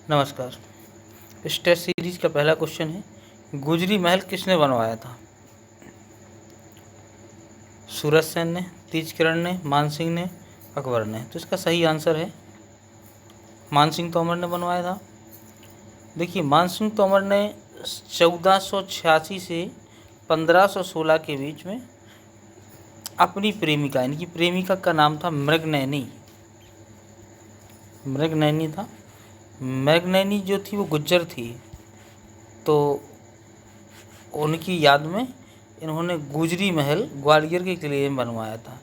नमस्कार। इस test series का पहला क्वेश्चन है, गुजरी महल किसने बनवाया था? सूरज सेन ने, तीजकिरण ने, मानसिंह ने, अकबर ने। तो इसका सही आंसर है मानसिंह तोमर ने बनवाया था। देखिए, मानसिंह तोमर ने 1486 से 1516 के बीच में अपनी प्रेमिका, इनकी प्रेमिका का नाम था मृगनयनी। मृगनयनी था। मृगनयनी जो थी वो गुज्जर थी, तो उनकी याद में इन्होंने गुजरी महल ग्वालियर के किले में बनवाया था।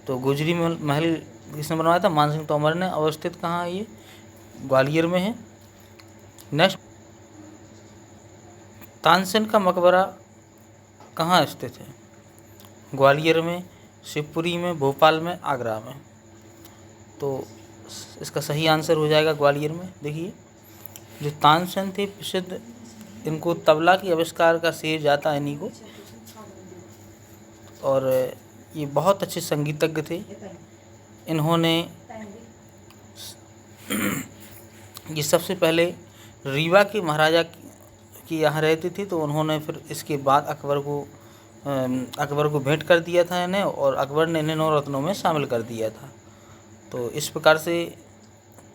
तो गुजरी महल किसने बनवाया था? मानसिंह तोमर ने। अवस्थित कहाँ है ये? ग्वालियर में है। नेक्स्ट, तानसेन का मकबरा कहाँ स्थित है? ग्वालियर में, शिवपुरी में, भोपाल में, आगरा में। तो इसका सही आंसर हो जाएगा ग्वालियर में। देखिए, जो तानसेन थे प्रसिद्ध, इनको तबला की आविष्कार का श्रेय जाता है इन्हीं को, और ये बहुत अच्छे संगीतज्ञ थे। इन्होंने ये सबसे पहले रीवा के महाराजा की यहाँ रहते थे, तो उन्होंने फिर इसके बाद अकबर को भेंट कर दिया था इन्हें, और अकबर ने इन्हें 9 रत्नों में शामिल कर दिया था। तो इस प्रकार से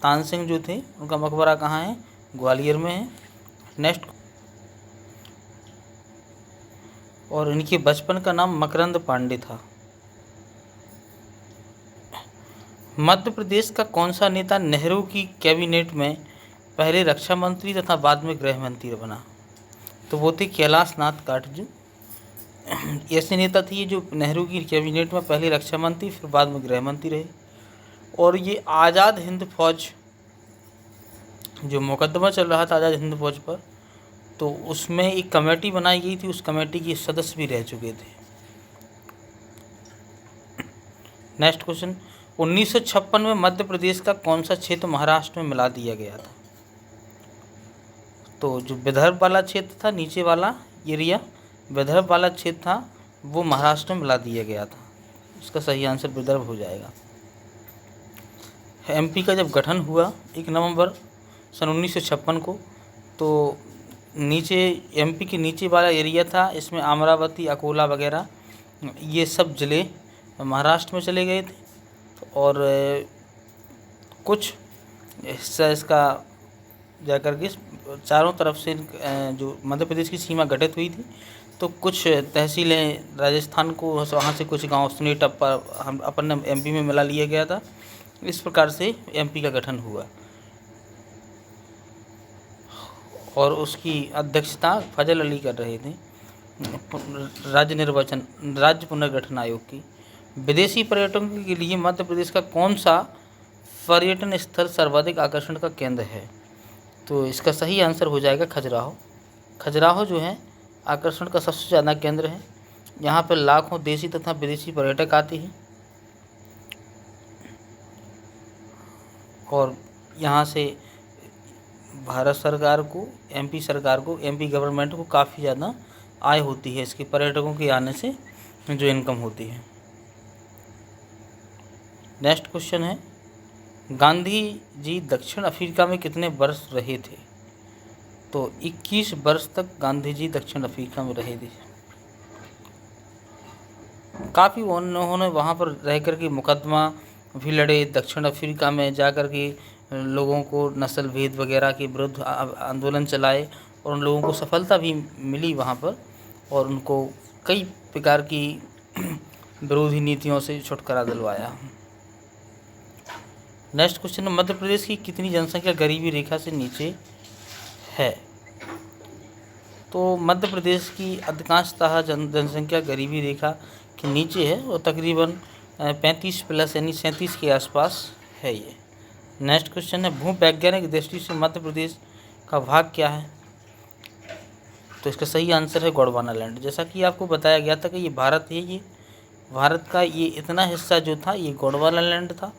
तानसेन जो थे उनका मकबरा कहाँ है? ग्वालियर में है। नेक्स्ट, और इनके बचपन का नाम मकरंद पांडे था। मध्य प्रदेश का कौन सा नेता नेहरू की कैबिनेट में पहले रक्षा मंत्री तथा बाद में गृह मंत्री बना? तो वो थे कैलाश नाथ काटजू। ऐसे नेता थे जो नेहरू की कैबिनेट में पहले रक्षा मंत्री फिर बाद में गृह मंत्री रहे। और ये आज़ाद हिंद फौज, जो मुकदमा चल रहा था आज़ाद हिंद फौज पर, तो उसमें एक कमेटी बनाई गई थी, उस कमेटी के सदस्य भी रह चुके थे। नेक्स्ट क्वेश्चन, 1956 में मध्य प्रदेश का कौन सा क्षेत्र महाराष्ट्र में मिला दिया गया था? तो जो विदर्भ वाला क्षेत्र था, नीचे वाला एरिया विदर्भ वाला क्षेत्र था, वो महाराष्ट्र में मिला दिया गया था। इसका सही आंसर विदर्भ हो जाएगा। एमपी का जब गठन हुआ 1 नवंबर सन 1956 को, तो नीचे एमपी के नीचे वाला एरिया था, इसमें अमरावती, अकोला वगैरह ये सब ज़िले महाराष्ट्र में चले गए थे, और कुछ हिस्सा इसका जाकर के चारों तरफ से जो मध्य प्रदेश की सीमा गठित हुई थी, तो कुछ तहसीलें राजस्थान को, वहाँ से कुछ गांव समेट हम अपन एमपी में मिला लिया गया था। इस प्रकार से एमपी का गठन हुआ, और उसकी अध्यक्षता फजल अली कर रहे थे, राज्य पुनर्गठन आयोग की। विदेशी पर्यटकों के लिए मध्य प्रदेश का कौन सा पर्यटन स्थल सर्वाधिक आकर्षण का केंद्र है? तो इसका सही आंसर हो जाएगा खजुराहो। खजुराहो जो है आकर्षण का सबसे ज़्यादा केंद्र है। यहाँ पर लाखों देशी तथा विदेशी पर्यटक आते हैं, और यहाँ से भारत सरकार को, एमपी सरकार को, एमपी गवर्नमेंट को काफ़ी ज़्यादा आय होती है इसके पर्यटकों के आने से, जो इनकम होती है। नेक्स्ट क्वेश्चन है, गांधी जी दक्षिण अफ्रीका में कितने वर्ष रहे थे? तो 21 वर्ष तक गांधी जी दक्षिण अफ्रीका में रहे थे। काफ़ी उन्होंने वहाँ पर रह कर के मुकदमा भी लड़े, दक्षिण अफ्रीका में जा कर के लोगों को नस्ल भेद वगैरह के विरुद्ध आंदोलन चलाए, और उन लोगों को सफलता भी मिली वहाँ पर, और उनको कई प्रकार की विरोधी नीतियों से छुटकारा दिलवाया। नेक्स्ट क्वेश्चन है, मध्य प्रदेश की कितनी जनसंख्या गरीबी रेखा से नीचे है? तो मध्य प्रदेश की अधिकांशतः जनसंख्या गरीबी रेखा के नीचे है, और तकरीबन 35+ यानी 37 के आसपास है ये। नेक्स्ट क्वेश्चन है, भूवैज्ञानिक दृष्टि से मध्य प्रदेश का भाग क्या है? तो इसका सही आंसर है गोंडवाना लैंड। जैसा कि आपको बताया गया था कि ये भारत है, ये भारत का ये इतना हिस्सा जो था ये गोंडवाना लैंड था,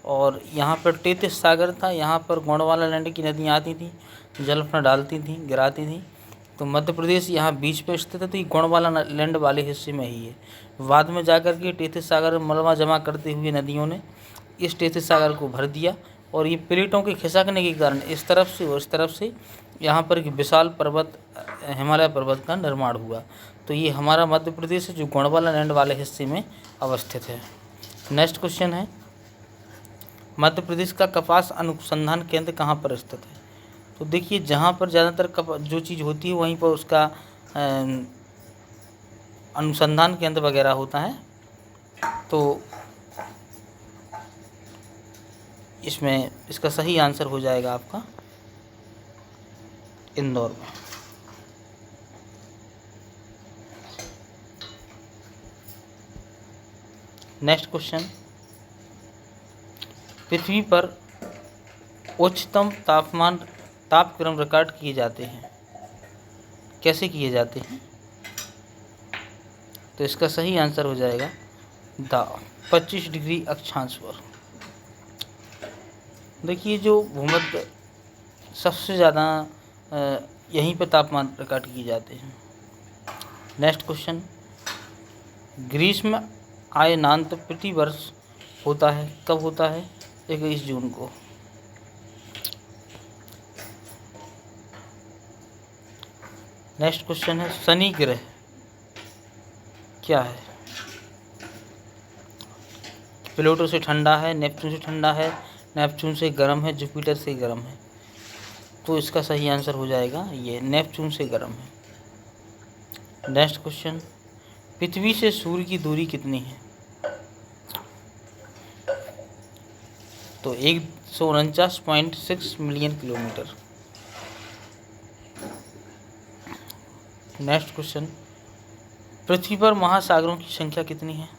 और यहाँ पर टेथिस सागर था। यहाँ पर गोंडवाना लैंड की नदियाँ आती थी, जल अपना डालती थी, गिराती थी। तो मध्य प्रदेश यहाँ बीच पे स्थित है, तो ये गोंडवाना लैंड वाले हिस्से में ही है। बाद में जाकर के टेथिस सागर में मलबा जमा करते हुए नदियों ने इस टेथिस सागर को भर दिया, और ये प्लेटों के खिसकने के कारण इस तरफ से और इस तरफ से यहाँ पर एक विशाल पर्वत हिमालय पर्वत का निर्माण हुआ। तो ये हमारा मध्य प्रदेश है जो गोंडवाना लैंड वाले हिस्से में अवस्थित है। नेक्स्ट क्वेश्चन है, मध्य प्रदेश का कपास अनुसंधान केंद्र कहाँ पर स्थित है? तो देखिए, जहाँ पर ज़्यादातर जो चीज़ होती है वहीं पर उसका अनुसंधान केंद्र वगैरह होता है। तो इसमें इसका सही आंसर हो जाएगा आपका इंदौर में। नेक्स्ट क्वेश्चन, पृथ्वी पर उच्चतम तापक्रम रिकॉर्ड किए जाते हैं, कैसे किए जाते हैं? तो इसका सही आंसर हो जाएगा 25 डिग्री अक्षांश पर। देखिए, जो भूमध्य सबसे ज़्यादा यहीं पर तापमान रिकॉर्ड किए जाते हैं। नेक्स्ट क्वेश्चन, ग्रीष्म अयनांत प्रतिवर्ष होता है, कब होता है? 21 जून को। नेक्स्ट क्वेश्चन है, शनि ग्रह क्या है? प्लूटो से ठंडा है, नेपच्यून से ठंडा है, नेपच्यून से गर्म है, जुपिटर से गर्म है। तो इसका सही आंसर हो जाएगा ये नेपच्यून से गर्म है। नेक्स्ट क्वेश्चन, पृथ्वी से सूर्य की दूरी कितनी है? तो 149.6 मिलियन किलोमीटर। नेक्स्ट क्वेश्चन, पृथ्वी पर महासागरों की संख्या कितनी है?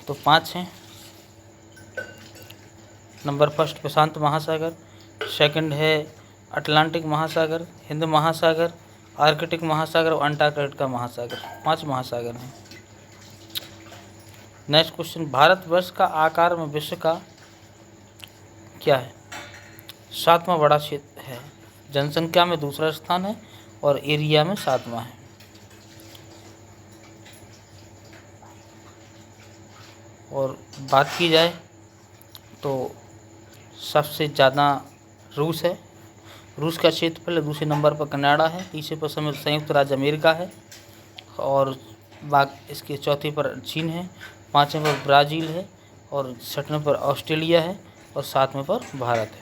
तो 5 हैं। नंबर फर्स्ट प्रशांत महासागर, सेकंड है अटलांटिक महासागर, हिंद महासागर, आर्कटिक महासागर और अंटार्कटिका महासागर। 5 महासागर हैं। नेक्स्ट क्वेश्चन, भारतवर्ष का आकार में विश्व का क्या है? 7वां बड़ा क्षेत्र है, जनसंख्या में दूसरा स्थान है और एरिया में 7वां है। और बात की जाए तो सबसे ज़्यादा रूस है, रूस का क्षेत्रफल। दूसरे नंबर पर कनाडा है, तीसरे पर संयुक्त राज्य अमेरिका है और इसके चौथे पर चीन है, पाँचवें पर ब्राज़ील है और छठवें पर ऑस्ट्रेलिया है और 7वें पर भारत है।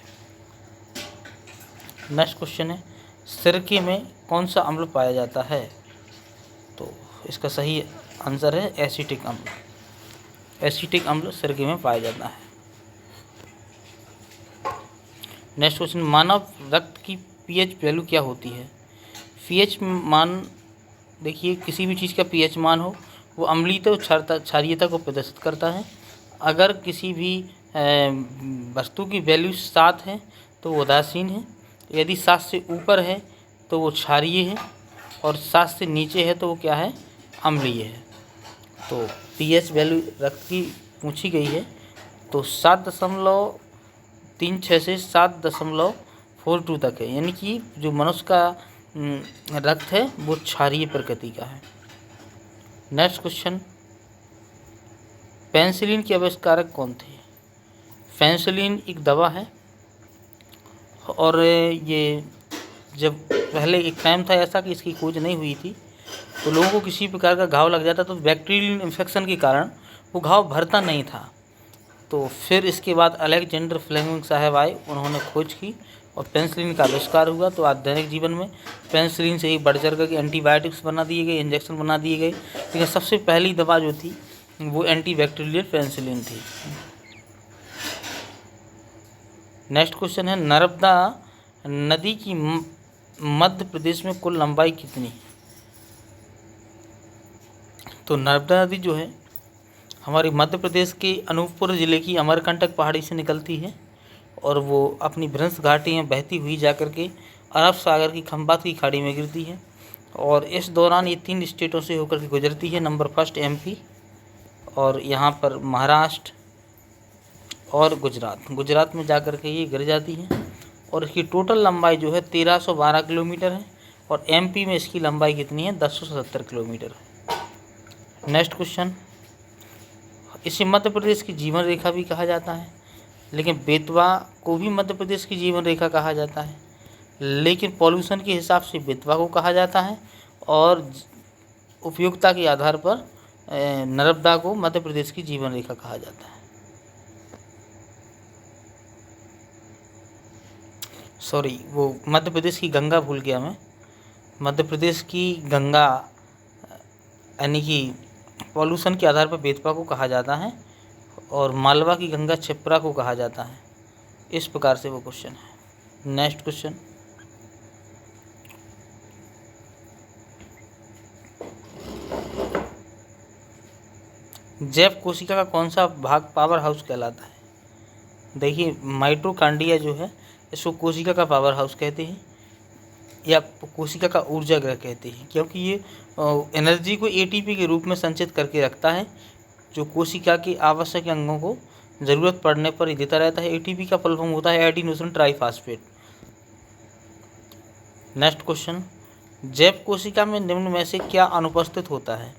नेक्स्ट क्वेश्चन है, सिरके में कौन सा अम्ल पाया जाता है? तो इसका सही आंसर है एसिटिक अम्ल। एसिटिक अम्ल सिरके में पाया जाता है। नेक्स्ट क्वेश्चन, मानव रक्त की पीएच वैल्यू क्या होती है? पीएच मान, देखिए, किसी भी चीज़ का पीएच मान हो वो अम्लीयता और क्षारीयता को प्रदर्शित करता है। अगर किसी भी वस्तु की वैल्यू 7 है तो वो उदासीन है, यदि 7 से ऊपर है तो वो क्षारीय है और 7 से नीचे है तो वो क्या है? अम्लीय है। तो पीएच वैल्यू रक्त की पूछी गई है तो 7.36 से 7.42 तक है, यानी कि जो मनुष्य का रक्त है वो क्षारीय प्रकृति का है। नेक्स्ट क्वेश्चन, पेनिसिलिन के आविष्कारक कौन थे? पेनिसिलिन एक दवा है और ये जब पहले एक टाइम था ऐसा कि इसकी खोज नहीं हुई थी तो लोगों को किसी प्रकार का घाव लग जाता तो बैक्टीरियल इन्फेक्शन के कारण वो घाव भरता नहीं था। तो फिर इसके बाद अलेक्जेंडर फ्लेमिंग साहब आए, उन्होंने खोज की और पेनिसिलिन का आविष्कार हुआ। तो आज दैनिक जीवन में पेनिसिलिन से ही बढ़ चढ़ कर एंटीबायोटिक्स बना दिए गए, इंजेक्शन बना दिए गए, लेकिन सबसे पहली दवा जो थी वो एंटीबैक्टीरियल पेनिसिलिन थी। नेक्स्ट क्वेश्चन है, नर्मदा नदी की मध्य प्रदेश में कुल लंबाई कितनी है? तो नर्मदा नदी जो है हमारे मध्य प्रदेश के अनूपपुर ज़िले की अमरकंटक पहाड़ी से निकलती है और वो अपनी भ्रंश घाटी में बहती हुई जाकर के अरब सागर की खंबात की खाड़ी में गिरती है और इस दौरान ये 3 स्टेटों से होकर के गुजरती है। नंबर फर्स्ट एमपी और यहाँ पर महाराष्ट्र और गुजरात में जाकर के ये गिर जाती है और इसकी टोटल लंबाई जो है 1312 किलोमीटर है और एमपी में इसकी लंबाई कितनी है? 1070 किलोमीटर। नेक्स्ट क्वेश्चन, इसे मध्य प्रदेश की जीवन रेखा भी कहा जाता है। लेकिन बेतवा को भी मध्य प्रदेश की जीवन रेखा कहा जाता है, लेकिन पॉल्यूशन के हिसाब से बेतवा को कहा जाता है और उपयोगिता के आधार पर नर्मदा को मध्य प्रदेश की जीवन रेखा कहा जाता है। सॉरी, वो मध्य प्रदेश की गंगा भूल गया मैं। मध्य प्रदेश की गंगा यानी कि पॉल्यूशन के आधार पर बेतवा को कहा जाता है और मालवा की गंगा क्षिप्रा को कहा जाता है। इस प्रकार से वो क्वेश्चन है। नेक्स्ट क्वेश्चन, जैव कोशिका का कौन सा भाग पावर हाउस कहलाता है? देखिए, माइटोकॉन्ड्रिया जो है इसको कोशिका का पावर हाउस कहते हैं या कोशिका का ऊर्जा गृह कहते हैं, क्योंकि ये एनर्जी को एटीपी के रूप में संचित करके रखता है, जो कोशिका के आवश्यक अंगों को ज़रूरत पड़ने पर ही देता रहता है। एटीपी का फुल फॉर्म होता है एडिनोसिन ट्राइफॉस्फेट। नेक्स्ट क्वेश्चन, जैव कोशिका में निम्न में से क्या अनुपस्थित होता है?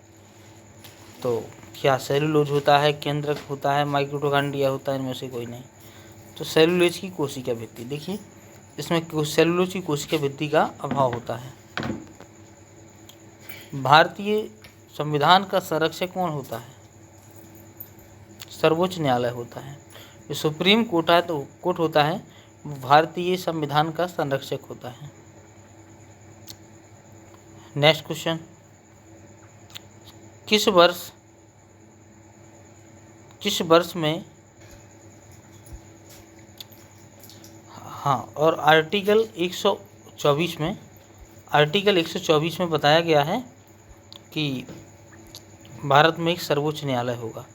तो क्या सेलुलोज होता है, केंद्रक होता है, माइटोकॉन्ड्रिया होता है? इनमें से कोई नहीं। तो सेलुलोज की कोशिका भित्ति, देखिए इसमें सेलुलोज की कोशिका भित्ति का अभाव होता है। भारतीय संविधान का संरक्षक कौन होता है? सर्वोच्च न्यायालय होता है। जो सुप्रीम कोर्ट है तो कोर्ट होता है, वो भारतीय संविधान का संरक्षक होता है। नेक्स्ट क्वेश्चन, किस वर्ष में और आर्टिकल 124 में बताया गया है कि भारत में एक सर्वोच्च न्यायालय होगा,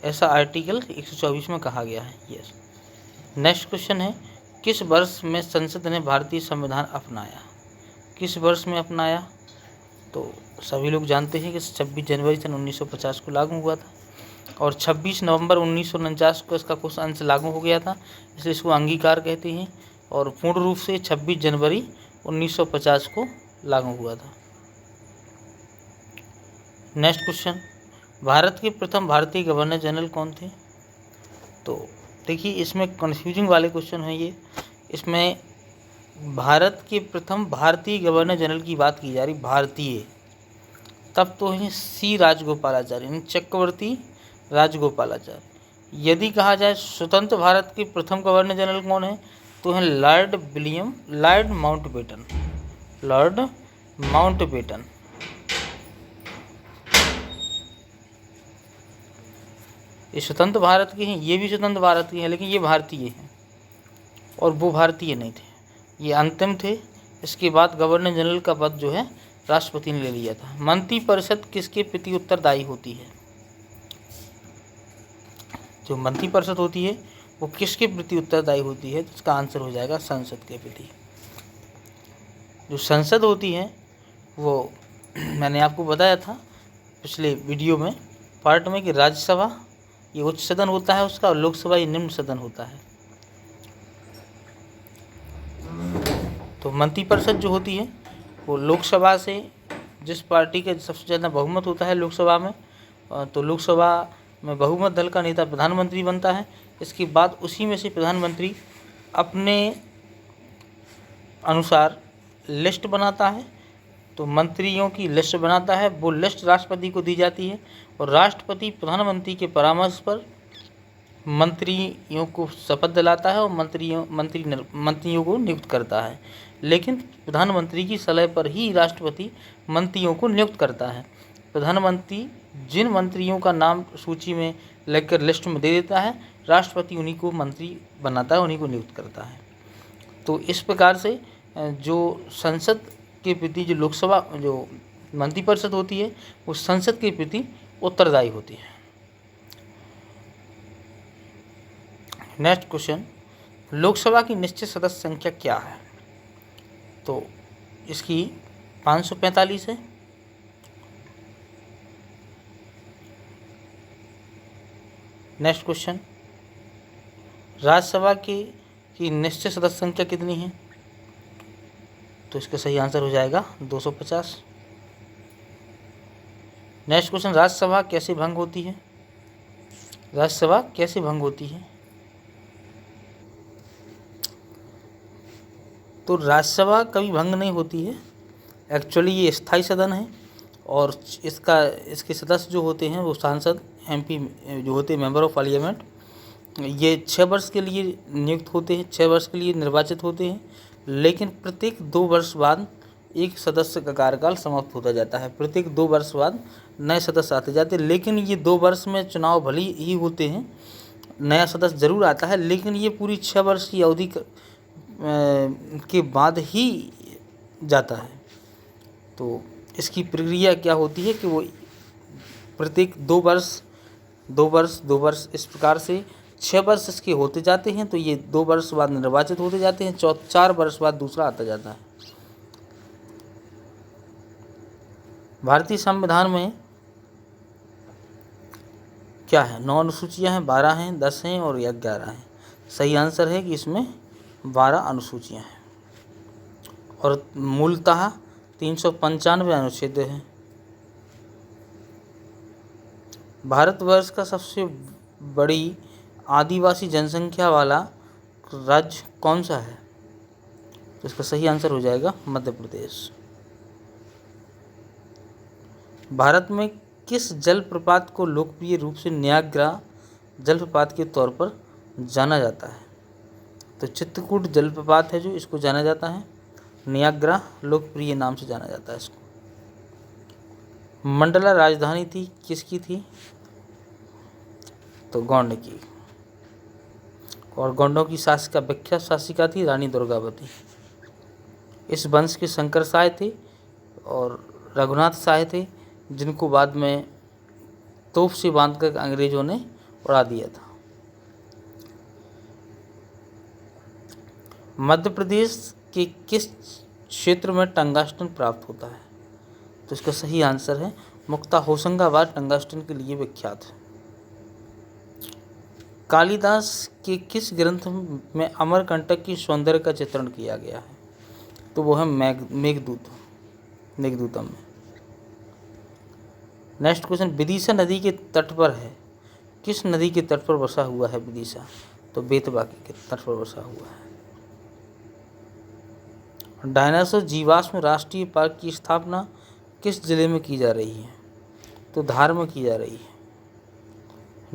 ऐसा आर्टिकल 124 में कहा गया है। यस। नेक्स्ट क्वेश्चन है, किस वर्ष में संसद ने भारतीय संविधान अपनाया? किस वर्ष में अपनाया? तो सभी लोग जानते हैं कि 26 जनवरी सन 1950 को लागू हुआ था और 26 नवंबर 1949 को इसका कुछ अंश लागू हो गया था, इसलिए इसको अंगीकार कहते हैं और पूर्ण रूप से 26 जनवरी 1950 को लागू हुआ था। नेक्स्ट क्वेश्चन, भारत के प्रथम भारतीय गवर्नर जनरल कौन थे? तो देखिए, इसमें कन्फ्यूजिंग वाले क्वेश्चन है ये। इसमें भारत के प्रथम भारतीय गवर्नर जनरल की बात की जा रही, भारतीय, तब तो है सी राजगोपालाचारी, यानी चक्रवर्ती राजगोपालाचारी। यदि कहा जाए स्वतंत्र भारत के प्रथम गवर्नर जनरल कौन है, तो है लॉर्ड माउंटबेटन। Lord Mountbatten. ये स्वतंत्र भारत के हैं, ये भी स्वतंत्र भारत के हैं, लेकिन ये भारतीय हैं और वो भारतीय नहीं थे, ये अंतिम थे। इसके बाद गवर्नर जनरल का पद जो है राष्ट्रपति ने ले लिया था। मंत्रिपरिषद किसके प्रति उत्तरदायी होती है? जो मंत्रिपरिषद होती है वो किसके प्रति उत्तरदायी होती है? तो इसका आंसर हो जाएगा संसद के प्रति। जो संसद होती है वो मैंने आपको बताया था पिछले वीडियो में पार्ट में कि राज्यसभा ये उच्च सदन होता है उसका, और लोकसभा ये निम्न सदन होता है। तो मंत्रिपरिषद जो होती है वो लोकसभा से, जिस पार्टी का सबसे ज़्यादा बहुमत होता है लोकसभा में, तो लोकसभा में बहुमत दल का नेता प्रधानमंत्री बनता है। इसके बाद उसी में से प्रधानमंत्री अपने अनुसार लिस्ट बनाता है, तो मंत्रियों की लिस्ट बनाता है, वो लिस्ट राष्ट्रपति को दी जाती है और राष्ट्रपति प्रधानमंत्री के परामर्श पर मंत्रियों को शपथ दिलाता है और मंत्रियों को नियुक्त करता है। लेकिन प्रधानमंत्री की सलाह पर ही राष्ट्रपति मंत्रियों को नियुक्त करता है। प्रधानमंत्री जिन मंत्रियों का नाम सूची में लिखकर लिस्ट में दे देता है, राष्ट्रपति उन्हीं को मंत्री बनाता है, उन्हीं को नियुक्त करता है। तो इस प्रकार से जो संसद के प्रति जो लोकसभा जो मंत्रिपरिषद होती है वो संसद के प्रति उत्तरदायी होती है। नेक्स्ट क्वेश्चन, लोकसभा की निश्चित सदस्य संख्या क्या है? तो इसकी 545 है। नेक्स्ट क्वेश्चन, राज्यसभा की निश्चित सदस्य संख्या कितनी है? तो इसका सही आंसर हो जाएगा 250। नेक्स्ट क्वेश्चन, राज्यसभा कैसे भंग होती है? राज्यसभा कैसे भंग होती है? तो राज्यसभा कभी भंग नहीं होती है। एक्चुअली ये स्थायी सदन है और इसके सदस्य जो होते हैं वो सांसद MP जो होते हैं, मेंबर ऑफ पार्लियामेंट, ये 6 वर्ष के लिए नियुक्त होते हैं, 6 वर्ष के लिए निर्वाचित होते हैं। लेकिन प्रत्येक 2 वर्ष बाद एक सदस्य का कार्यकाल समाप्त होता जाता है। प्रत्येक 2 वर्ष बाद नए सदस्य आते जाते हैं। लेकिन ये 2 वर्ष में चुनाव भले ही होते हैं, नया सदस्य जरूर आता है, लेकिन ये पूरी 6 वर्ष की अवधि के बाद ही जाता है। तो इसकी प्रक्रिया क्या होती है कि वो प्रत्येक 2 वर्ष इस प्रकार से 6 वर्ष इसके होते जाते हैं। तो ये 2 वर्ष बाद निर्वाचित होते जाते हैं, 4 वर्ष बाद दूसरा आता जाता है। भारतीय संविधान में क्या है? 9 अनुसूचियाँ हैं, 12 हैं, 10 हैं और 11 हैं। सही आंसर है कि इसमें 12 अनुसूचियाँ हैं और मूलतः 395 अनुच्छेद हैं। भारतवर्ष का सबसे बड़ी आदिवासी जनसंख्या वाला राज्य कौन सा है? तो इसका सही आंसर हो जाएगा मध्य प्रदेश। भारत में किस जलप्रपात को लोकप्रिय रूप से न्याग्रा जलप्रपात के तौर पर जाना जाता है? तो चित्रकूट जलप्रपात है जो इसको जाना जाता है, न्याग्रा लोकप्रिय नाम से जाना जाता है इसको। मंडला राजधानी थी किसकी थी? तो गौंड की। और गौंडों की शासिका, विख्यात शासिका थी रानी दुर्गावती। इस वंश के शंकर शाह थे और रघुनाथ शाह थे, जिनको बाद में तोप से बांधकर अंग्रेजों ने उड़ा दिया था। मध्य प्रदेश के किस क्षेत्र में टंगास्टन प्राप्त होता है? तो इसका सही आंसर है मुक्ता। होशंगाबाद टंगास्टन के लिए विख्यात है। कालिदास के किस ग्रंथ में अमरकंटक की सौंदर्य का चित्रण किया गया है? तो वो है मेघदूतम में। नेक्स्ट क्वेश्चन, विदिशा नदी के तट पर है। किस नदी के तट पर बसा हुआ है विदिशा? तो बेतवा के तट पर बसा हुआ है। डायनासोर जीवाश्म राष्ट्रीय पार्क की स्थापना किस जिले में की जा रही है? तो धार में की जा रही है।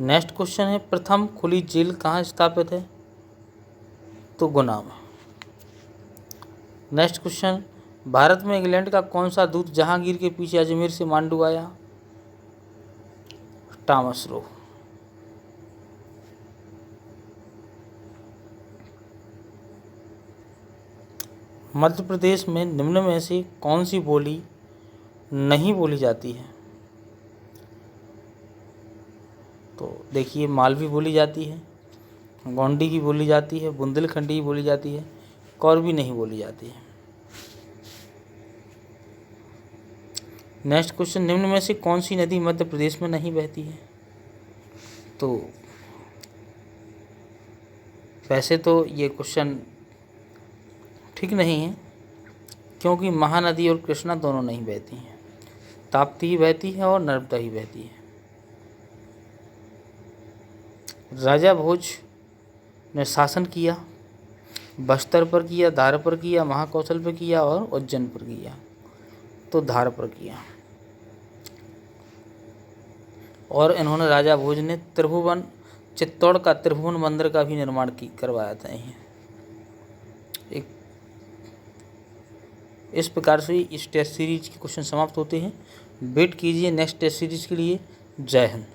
नेक्स्ट क्वेश्चन है, प्रथम खुली जेल कहाँ स्थापित है? तो गुना में। नेक्स्ट क्वेश्चन, भारत में इंग्लैंड का कौन सा दूत जहांगीर के पीछे अजमेर से मांडू आया? Thomas Roe. मध्य प्रदेश में निम्न में से कौन सी बोली नहीं बोली जाती है? तो देखिए, मालवी बोली जाती है, गोंडी की बोली जाती है, बुंदेलखंडी की बोली जाती है, कोरबी नहीं बोली जाती है। नेक्स्ट क्वेश्चन, निम्न में से कौन सी नदी मध्य प्रदेश में नहीं बहती है? तो वैसे तो ये क्वेश्चन ठीक नहीं है, क्योंकि महानदी और कृष्णा दोनों नहीं बहती हैं। ताप्ती ही बहती है और नर्मदा ही बहती है। राजा भोज ने शासन किया, बस्तर पर किया, धार पर किया, महाकौशल पर किया और उज्जैन पर किया। तो धार पर किया। और इन्होंने, राजा भोज ने चित्तौड़ का त्रिभुवन मंदिर का भी निर्माण करवाया था। एक इस प्रकार से इस टेस्ट सीरीज के क्वेश्चन समाप्त होते हैं। वेट कीजिए नेक्स्ट टेस्ट सीरीज के लिए। जय हिंद।